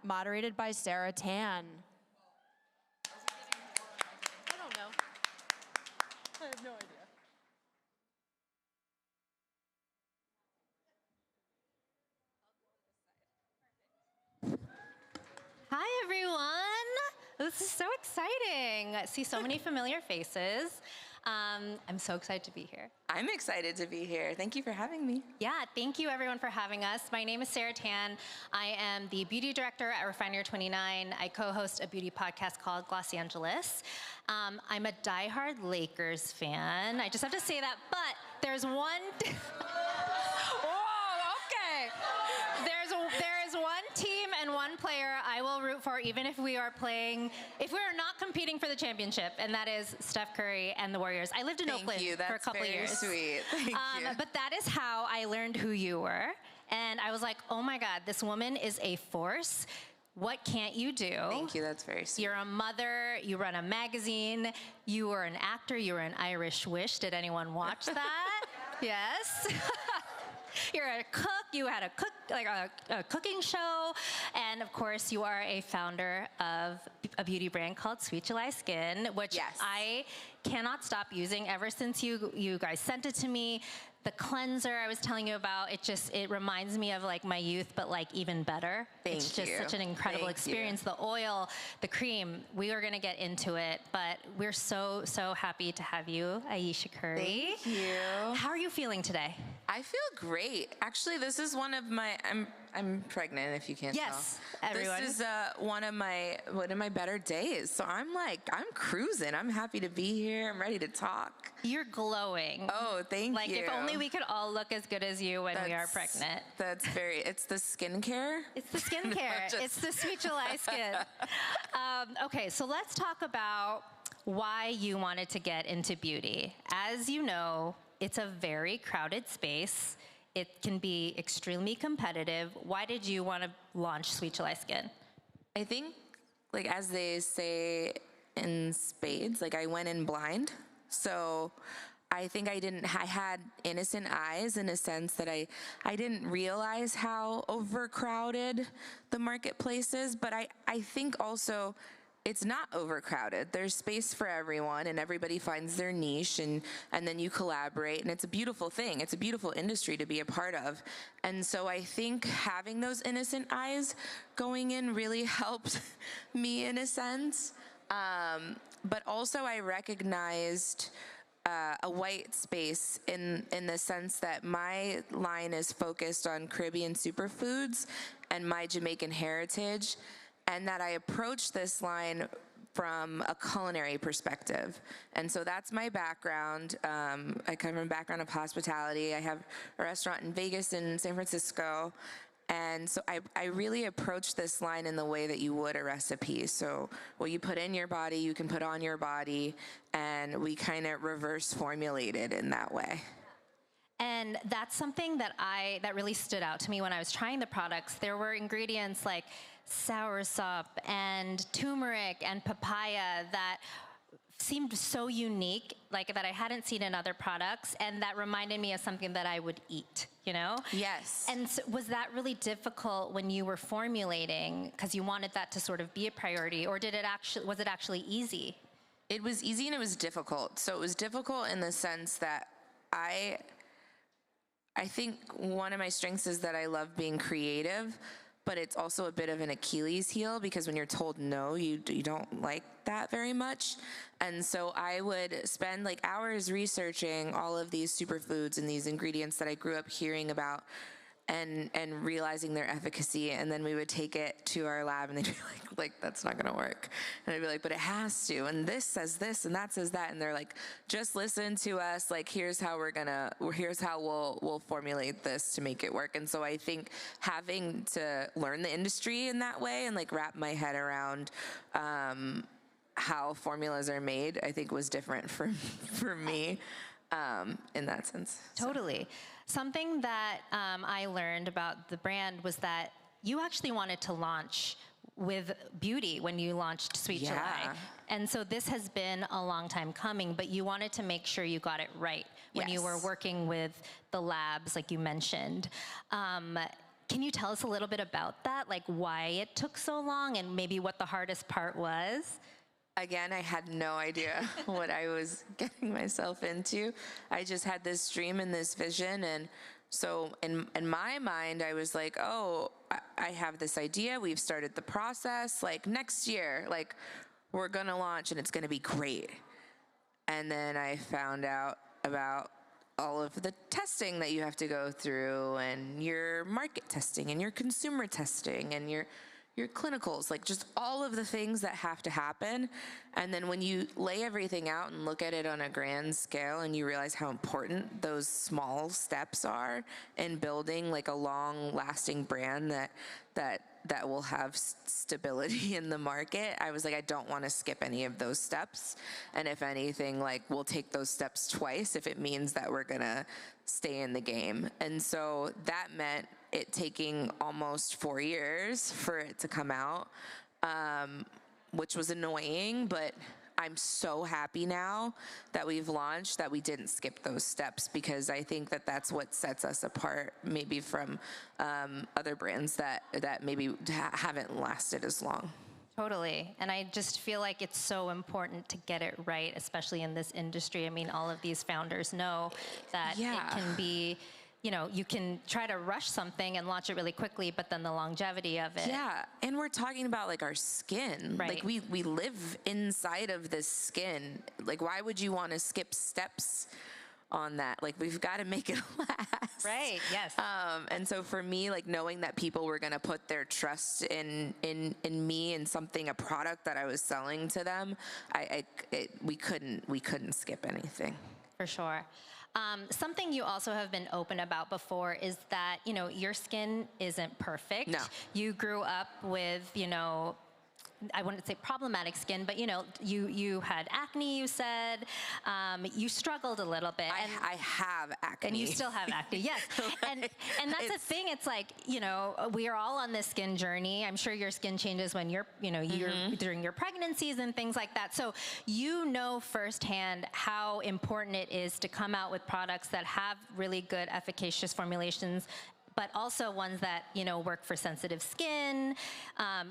moderated by Sara Tan. I don't know. I have no idea. Hi, everyone. This is so exciting. I see so many familiar faces. I'm so excited to be here. I'm excited to be here. Thank you for having me. Yeah, thank you everyone for having us. My name is Sara Tan. I am the beauty director at Refinery 29. I co-host a beauty podcast called Glossy Angeles. I'm a diehard Lakers fan. I just have to say that, but there's one... Whoa, okay. There is one team and one player I will root for, even if we are not competing for the championship, and that is Steph Curry and the Warriors. I lived in Oakland for a couple years. That's very sweet. Thank you. But that is how I learned who you were. And I was like, oh my God, this woman is a force. What can't you do? Thank you, that's very sweet. You're a mother, you run a magazine, you were an actor, you were in Irish Wish. Did anyone watch that? Yes. You're a cook, you had a cooking show, and of course you are a founder of a beauty brand called Sweet July Skin, which yes. I cannot stop using ever since you guys sent it to me. The cleanser I was telling you about, it reminds me of like my youth, but like even better. It's just such an incredible experience. The oil, the cream, we are gonna get into it, but we're so happy to have you, Ayesha Curry. Thank you. How are you feeling today? I feel great. Actually, this is one of my, I'm pregnant if you can't tell. Yes, everyone. This is one of my better days. So I'm cruising. I'm happy to be here. I'm ready to talk. You're glowing. Oh, thank you. Like if only we could all look as good as you when we are pregnant. It's the skincare. It's the skincare. It's the Sweet July Skin. Okay, so let's talk about why you wanted to get into beauty. As you know, it's a very crowded space. It can be extremely competitive. Why did you want to launch Sweet July Skin? I think, like as they say in spades, like I went in blind. So I think I had innocent eyes in a sense that I didn't realize how overcrowded the marketplace is. But I think also it's not overcrowded. There's space for everyone and everybody finds their niche and then you collaborate and it's a beautiful thing. It's a beautiful industry to be a part of. And so I think having those innocent eyes going in really helped me in a sense. But also I recognized a white space in the sense that my line is focused on Caribbean superfoods and my Jamaican heritage, and that I approach this line from a culinary perspective. And so that's my background. I come from a background of hospitality. I have a restaurant in Vegas and San Francisco. And so I really approach this line in the way that you would a recipe. So what you put in your body, you can put on your body, and we kind of reverse formulate it in that way. And that's something that really stood out to me when I was trying the products. There were ingredients like soursop and turmeric and papaya that seemed so unique, like that I hadn't seen in other products, and that reminded me of something that I would eat, you know? Yes. And so was that really difficult when you were formulating, because you wanted that to sort of be a priority, or was it actually easy? It was easy and it was difficult. So it was difficult in the sense that I think one of my strengths is that I love being creative, but it's also a bit of an Achilles heel because when you're told no, you don't like that very much. And so I would spend like hours researching all of these superfoods and these ingredients that I grew up hearing about and realizing their efficacy. And then we would take it to our lab and they'd be like, that's not gonna work. And I'd be like, but it has to. And this says this and that says that. And they're like, just listen to us. Like, here's how we'll formulate this to make it work. And so I think having to learn the industry in that way and like wrap my head around how formulas are made, I think was different for me in that sense. Totally. Something that I learned about the brand was that you actually wanted to launch with beauty when you launched Sweet July. And so this has been a long time coming, but you wanted to make sure you got it right when you were working with the labs, like you mentioned. Can you tell us a little bit about that? Like why it took so long and maybe what the hardest part was? Again, I had no idea what I was getting myself into. I just had this dream and this vision. And so in my mind, I was like, oh, I have this idea. We've started the process. Like next year, like we're going to launch and it's going to be great. And then I found out about all of the testing that you have to go through and your market testing and your consumer testing and your clinicals, like just all of the things that have to happen. And then when you lay everything out and look at it on a grand scale and you realize how important those small steps are in building like a long lasting brand that will have stability in the market, I was like, I don't want to skip any of those steps. And if anything, like we'll take those steps twice if it means that we're gonna stay in the game. And so that meant it taking almost 4 years for it to come out, which was annoying, but I'm so happy now that we've launched that we didn't skip those steps, because I think that that's what sets us apart maybe from other brands that maybe haven't lasted as long. Totally. And I just feel like it's so important to get it right, especially in this industry. I mean, all of these founders know that it can be, you know, you can try to rush something and launch it really quickly, but then the longevity of it. Yeah, and we're talking about like our skin. Right. Like we live inside of this skin. Like why would you want to skip steps on that? Like we've got to make it last. Right, yes. And so for me, like knowing that people were going to put their trust in me and something, a product that I was selling to them, we couldn't skip anything. For sure. Something you also have been open about before is that, you know, your skin isn't perfect. No. You grew up with, you know, I wouldn't say problematic skin, but you know, you had acne, you said. You struggled a little bit. I have acne. And you still have acne, yes. And that's the thing, it's like, you know, we are all on this skin journey. I'm sure your skin changes when you're, you know, you're during your pregnancies and things like that. So you know firsthand how important it is to come out with products that have really good, efficacious formulations, but also ones that, you know, work for sensitive skin.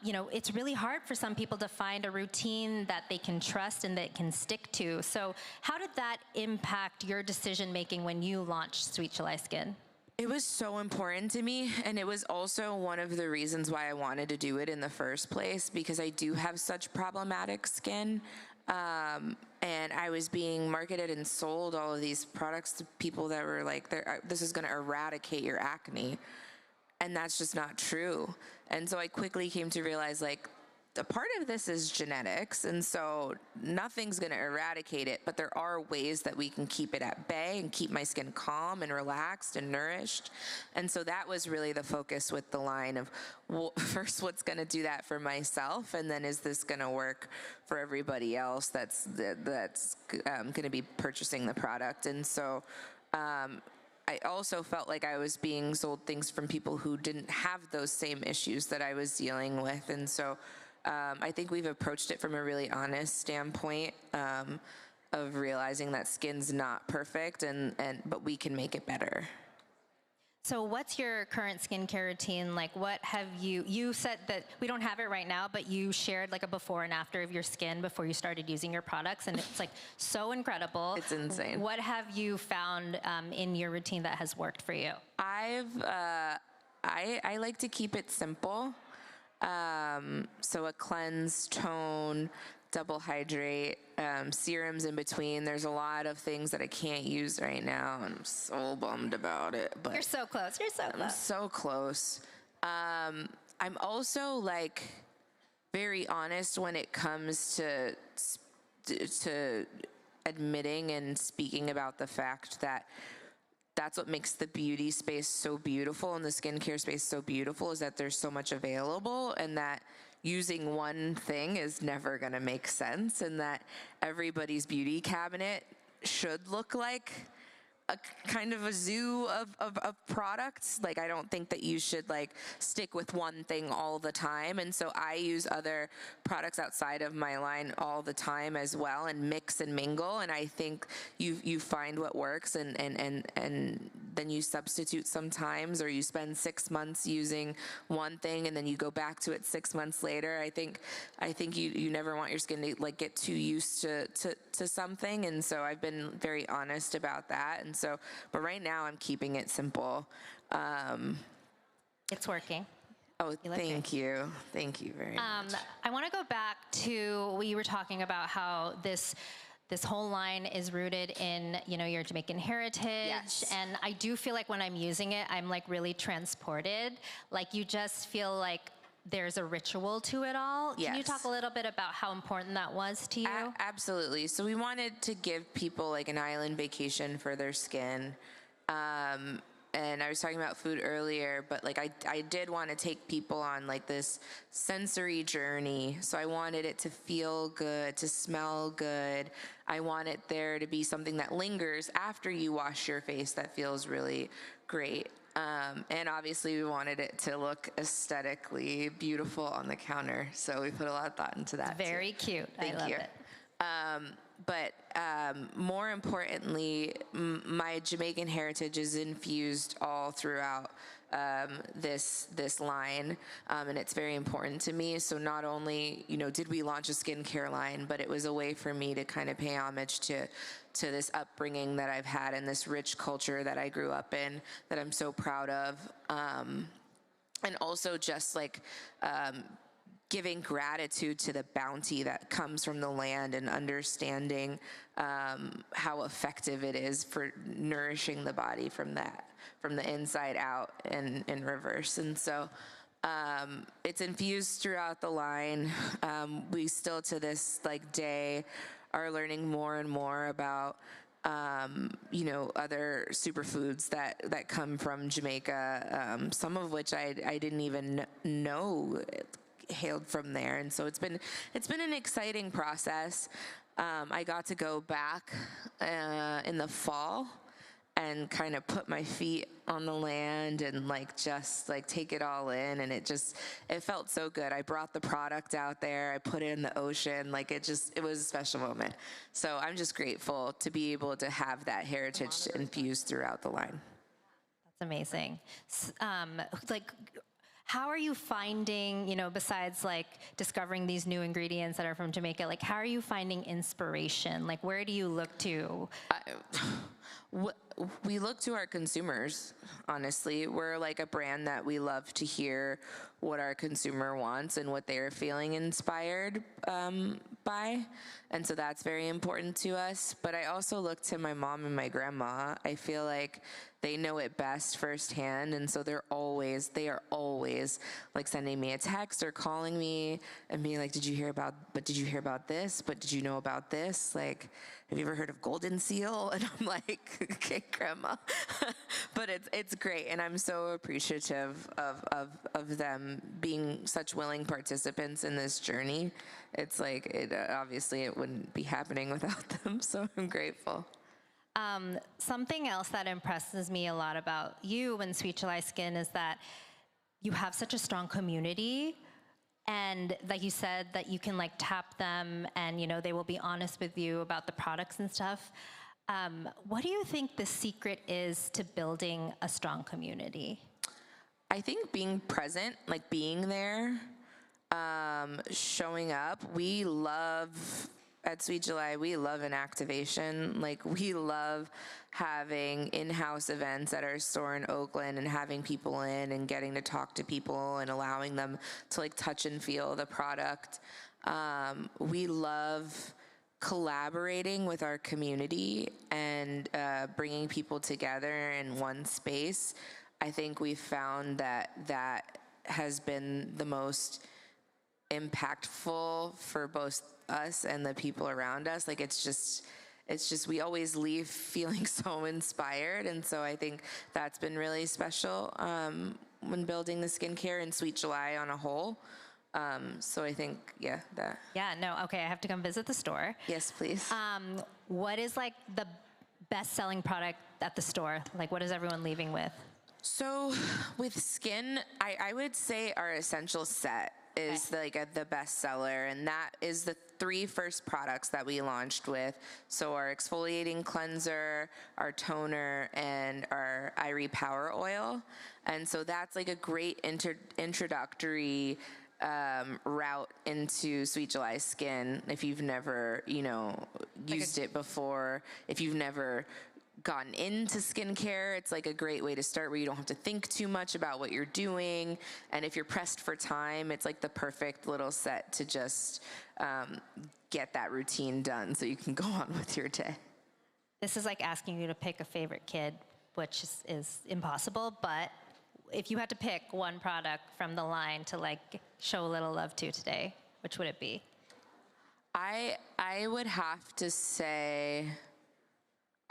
You know, it's really hard for some people to find a routine that they can trust and that can stick to. So how did that impact your decision-making when you launched Sweet July Skin? It was so important to me, and it was also one of the reasons why I wanted to do it in the first place, because I do have such problematic skin. And I was being marketed and sold all of these products to people that were like, this is going to eradicate your acne. And that's just not true. And so I quickly came to realize, like, a part of this is genetics, and so nothing's going to eradicate it, but there are ways that we can keep it at bay and keep my skin calm and relaxed and nourished. And so that was really the focus with the line of, well, first, what's going to do that for myself, and then is this going to work for everybody else that's going to be purchasing the product. And so I also felt like I was being sold things from people who didn't have those same issues that I was dealing with. And so I think we've approached it from a really honest standpoint of realizing that skin's not perfect, but we can make it better. So what's your current skincare routine? Like, what have you said that we don't have it right now, but you shared like a before and after of your skin before you started using your products, and it's like so incredible. It's insane. What have you found in your routine that has worked for you? I like to keep it simple. So a cleanse, tone, double hydrate, serums in between. There's a lot of things that I can't use right now, and I'm so bummed about it. But you're so close. You're so close. I'm so close. I'm also like very honest when it comes to admitting and speaking about the fact that that's what makes the beauty space so beautiful and the skincare space so beautiful, is that there's so much available, and that using one thing is never going to make sense, and that everybody's beauty cabinet should look like a kind of a zoo of products. Like, I don't think that you should like stick with one thing all the time. And so I use other products outside of my line all the time as well, and mix and mingle. And I think you find what works, and then you substitute sometimes, or you spend 6 months using one thing and then you go back to it 6 months later. I think you never want your skin to like get too used to something, and so I've been very honest about that. And so, but right now I'm keeping it simple. It's working. Oh, thank you. Thank you very much. I want to go back to, we were talking about how this whole line is rooted in, you know, your Jamaican heritage. Yes. And I do feel like when I'm using it, I'm like really transported. Like you just feel like there's a ritual to it all. Yes. Can you talk a little bit about how important that was to you? Absolutely. So we wanted to give people like an island vacation for their skin. And I was talking about food earlier, but like I did want to take people on like this sensory journey. So I wanted it to feel good, to smell good. I want it there to be something that lingers after you wash your face that feels really great. And obviously we wanted it to look aesthetically beautiful on the counter. So we put a lot of thought into that. It's very cute. Thank I love you. it. But more importantly, my Jamaican heritage is infused all throughout this line, and it's very important to me. So not only, you know, did we launch a skincare line, but it was a way for me to kind of pay homage to this upbringing that I've had and this rich culture that I grew up in that I'm so proud of, and also just like giving gratitude to the bounty that comes from the land and understanding how effective it is for nourishing the body from the inside out and in reverse. And so it's infused throughout the line. We still to this like day are learning more and more about you know, other superfoods that come from Jamaica, some of which I didn't even know hailed from there. And so it's been an exciting process. I got to go back in the fall and kind of put my feet on the land and like just like take it all in, and it felt so good. I brought the product out there, I put it in the ocean, like it was a special moment. So I'm just grateful to be able to have that heritage infused throughout the line. That's amazing. Like, how are you finding, you know, besides like discovering these new ingredients that are from Jamaica, like how are you finding inspiration? Like where do you look to? We look to our consumers, honestly. We're like a brand that we love to hear what our consumer wants and what they're feeling inspired by. And so that's very important to us. But I also look to my mom and my grandma. I feel like they know it best firsthand, and so they are always like sending me a text or calling me and being like, did you hear about this? But did you know about this? Like, have you ever heard of golden seal? And I'm like, okay, grandma. But it's great, and I'm so appreciative of them being such willing participants in this journey. It's like, obviously it wouldn't be happening without them, so I'm grateful. Something else that impresses me a lot about you and Sweet July Skin is that you have such a strong community, and like you said, that you can like tap them and, you know, they will be honest with you about the products and stuff. What do you think the secret is to building a strong community? I think being present, like being there, showing up. We love, at Sweet July, we love an activation. Like we love having in-house events at our store in Oakland and having people in and getting to talk to people and allowing them to like touch and feel the product. We love collaborating with our community and bringing people together in one space. I think we've found that has been the most impactful for both us and the people around us. Like it's just we always leave feeling so inspired, and so I think that's been really special when building the skincare and Sweet July on a whole. So I think, that. Yeah, no, okay, I have to come visit the store. Yes, please. What is like the best-selling product at the store? Like what is everyone leaving with? So with skin, I would say our essential set is the best seller, and that is the 3 first products that we launched with. So our exfoliating cleanser, our toner, and our Irie Power Oil. And so that's like a great introductory route into Sweet July Skin if you've never, used it before. If you've never gotten into skincare, it's like a great way to start where you don't have to think too much about what you're doing. And if you're pressed for time, it's like the perfect little set to just get that routine done so you can go on with your day. This is like asking you to pick a favorite kid, which is impossible, but if you had to pick one product from the line to like show a little love to today, which would it be? I would have to say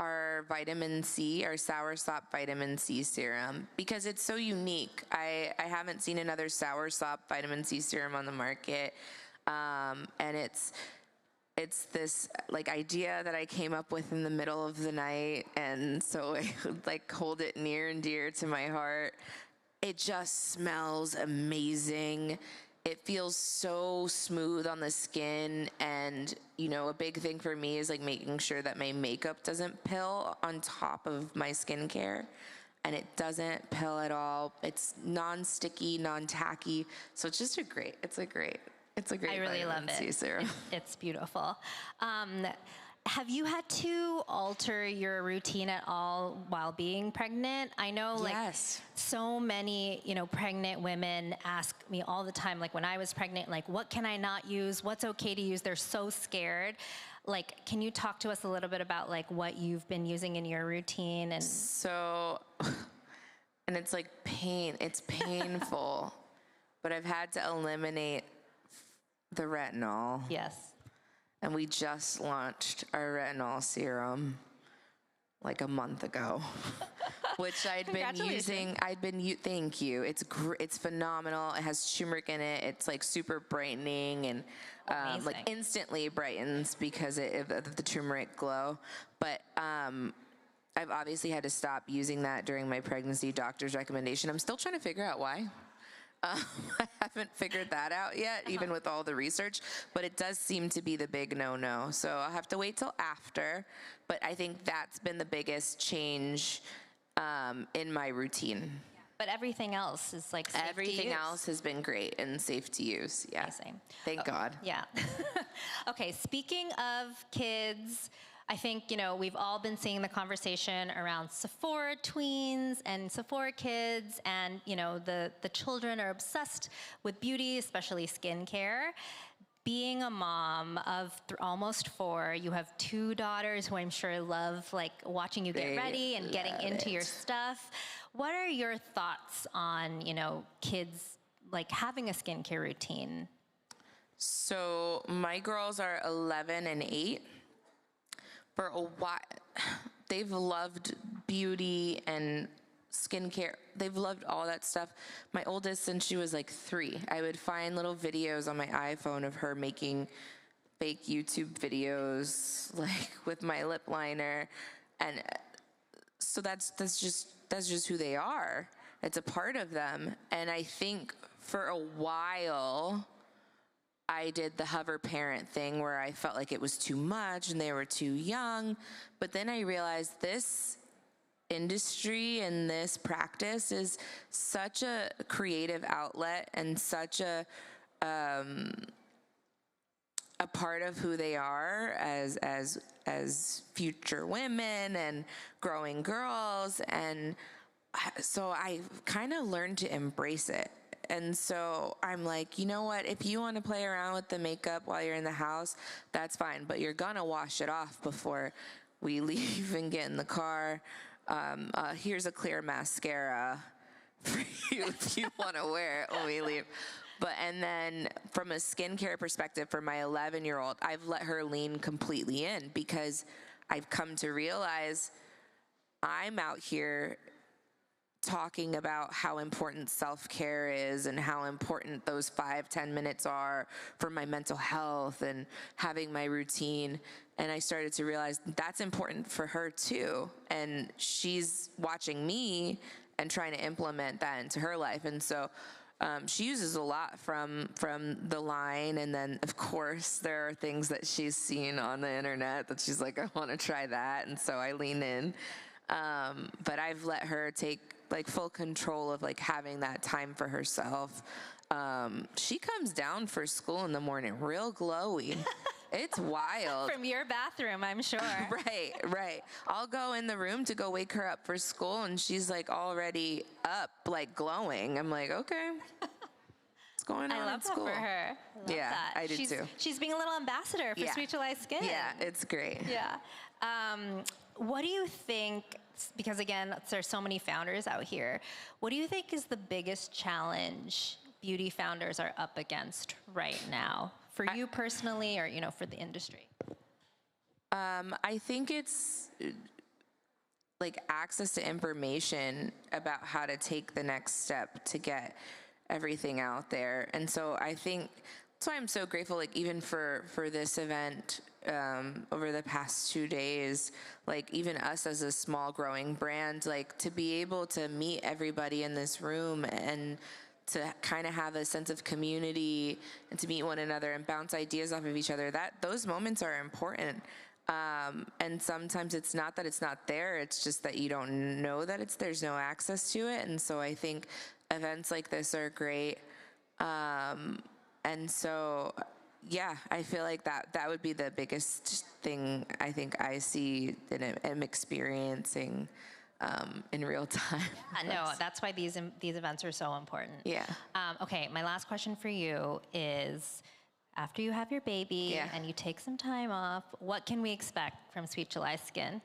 our vitamin C, our Soursop vitamin C serum, because it's so unique. I haven't seen another Soursop vitamin C serum on the market, and it's this like idea that I came up with in the middle of the night, and so I like hold it near and dear to my heart. It just smells amazing. It feels so smooth on the skin, and a big thing for me is like making sure that my makeup doesn't pill on top of my skincare, and it doesn't pill at all. It's non-sticky, non-tacky, so it's just a great I really love vitamin C it. serum. It's beautiful. Have you had to alter your routine at all while being pregnant? I know Yes. so many, pregnant women ask me all the time, like when I was pregnant, like what can I not use? What's okay to use? They're so scared. Like, can you talk to us a little bit about like what you've been using in your routine? And So, and it's like it's painful, but I've had to eliminate the retinol. yes. And we just launched our retinol serum like a month ago, which I'd been using. Thank you. It's phenomenal. It has turmeric in it. It's like super brightening and like instantly brightens because of the turmeric glow. But I've obviously had to stop using that during my pregnancy doctor's recommendation. I'm still trying to figure out why. I haven't figured that out yet, even with all the research, but it does seem to be the big no-no. So I'll have to wait till after, but I think that's been the biggest change in my routine. But everything else is like safe Everything to use. else has been great and safe to use. Yeah. Amazing. Thank God. Yeah. Okay, speaking of kids, I think, we've all been seeing the conversation around Sephora tweens and Sephora kids, and, the children are obsessed with beauty, especially skincare. Being a mom of almost 4, you have 2 daughters who I'm sure love like watching you get ready and getting into your stuff. What are your thoughts on, kids like having a skincare routine? So my girls are 11 and 8. For a while, they've loved beauty and skincare. They've loved all that stuff. My oldest, since she was like 3, I would find little videos on my iPhone of her making fake YouTube videos, like with my lip liner, and so that's just who they are. It's a part of them, and I think for a while I did the hover parent thing where I felt like it was too much and they were too young. But then I realized this industry and this practice is such a creative outlet and such a part of who they are as future women and growing girls. And so I kind of learned to embrace it. And so I'm like, you know what? If you want to play around with the makeup while you're in the house, that's fine. But you're going to wash it off before we leave and get in the car. Here's a clear mascara for you if you want to wear it when we leave. And then from a skincare perspective for my 11-year-old, I've let her lean completely in because I've come to realize I'm out here talking about how important self-care is and how important those 5-10 minutes are for my mental health and having my routine. And I started to realize that's important for her too. And she's watching me and trying to implement that into her life. And so she uses a lot from the line, and then of course there are things that she's seen on the internet that she's like, I want to try that, and so I lean in. But I've let her take like full control of like having that time for herself. She comes down for school in the morning real glowy. It's wild. From your bathroom, I'm sure. Right. I'll go in the room to go wake her up for school, and she's like already up, like glowing. I'm like, okay. What's going on I love at that school? for her. I love that. I do too. She's being a little ambassador for Sweet July Skin. Yeah, it's great. Yeah. What do you think, because again, there's so many founders out here, what do you think is the biggest challenge beauty founders are up against right now? For you personally, or, for the industry? I think it's like access to information about how to take the next step to get everything out there. And so I think that's why I'm so grateful, like even for this event over the past 2 days, like even us as a small growing brand, like to be able to meet everybody in this room and to kind of have a sense of community and to meet one another and bounce ideas off of each other, that those moments are important. And sometimes it's not that it's not there, it's just that you don't know that there's no access to it. And so I think events like this are great. And so, yeah, I feel like that would be the biggest thing I think I see and am experiencing in real time. No, that's why these events are so important. Yeah. Okay, my last question for you is, after you have your baby and you take some time off, what can we expect from Sweet July Skin?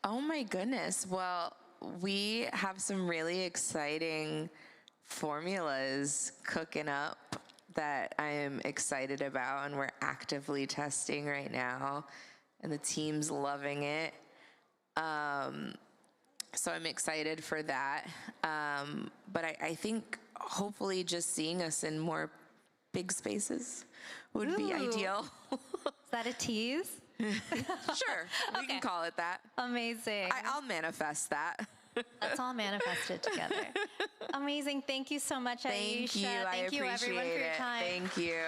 Oh my goodness. Well, we have some really exciting formulas cooking up that I am excited about, and we're actively testing right now, and the team's loving it. So I'm excited for that. But I think hopefully just seeing us in more big spaces would be ideal. Is that a tease? Sure, we can call it that. Amazing. I'll manifest that. Let's all manifest it together. Amazing. Thank you so much, Ayesha. Thank you. I appreciate everyone, for your time. Thank you.